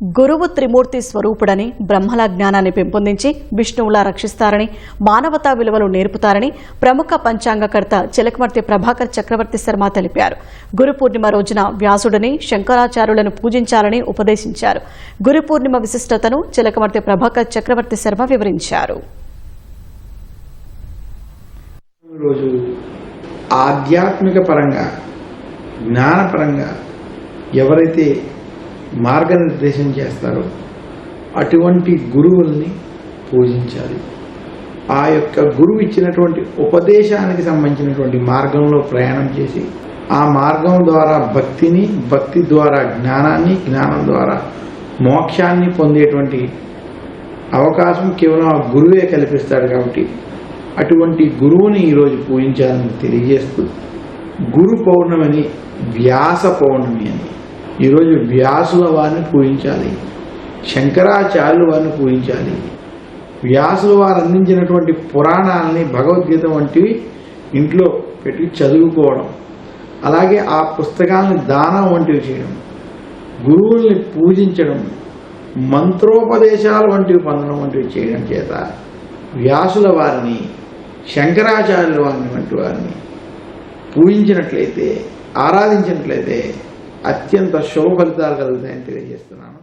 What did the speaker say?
గురువు త్రిమూర్తి స్వరూపుడని, బ్రహ్మల జ్ఞానాన్ని పెంపొందించి విష్ణువులా రక్షిస్తారని, మానవతా విలువలు నేర్పుతారని ప్రముఖ పంచాంగకర్త చిలకమర్తి ప్రభాకర్ చక్రవర్తి శర్మ తెలిపారు. గురు పూర్ణిమ రోజున వ్యాసుడిని, శంకరాచార్యులను పూజించాలని ఉపదేశించారు. గురు పూర్ణిమ విశిష్టతను చిలకమర్తి ప్రభాకర్ చక్రవర్తి శర్మ వివరించారు. ఆధ్యాత్మిక పరంగా, జ్ఞానపరంగా ఎవరైతే మార్గనిర్దేశం చేస్తారో అటువంటి గురువుల్ని పూజించాలి. ఆ యొక్క గురువు ఇచ్చినటువంటి ఉపదేశానికి సంబంధించినటువంటి మార్గంలో ప్రయాణం చేసి ఆ మార్గం ద్వారా భక్తిని, భక్తి ద్వారా జ్ఞానాన్ని, జ్ఞానం ద్వారా మోక్షాన్ని పొందేటువంటి అవకాశం కేవలం ఆ గురువే కల్పిస్తాడు. కాబట్టి అటువంటి గురువుని ఈరోజు పూజించాలని తెలియజేస్తూ, గురు పౌర్ణమిని వ్యాస పౌర్ణమి అని ఈరోజు వ్యాసుల వారిని పూజించాలి, శంకరాచార్యుల వారిని పూజించాలి. వ్యాసుల వారు అందించినటువంటి పురాణాలని, భగవద్గీత వంటివి ఇంట్లో పెట్టి చదువుకోవడం, అలాగే ఆ పుస్తకాలను దానం వంటివి చేయడం, గురువుల్ని పూజించడం, మంత్రోపదేశాలు వంటివి పొందడం వంటివి చేయడం చేత వ్యాసుల వారిని, శంకరాచార్యుల వారిని వంటి వారిని పూజించినట్లయితే, ఆరాధించినట్లయితే అత్యంత శుభ ఫలితాలు కలుగుతాయని తెలియజేస్తున్నాను.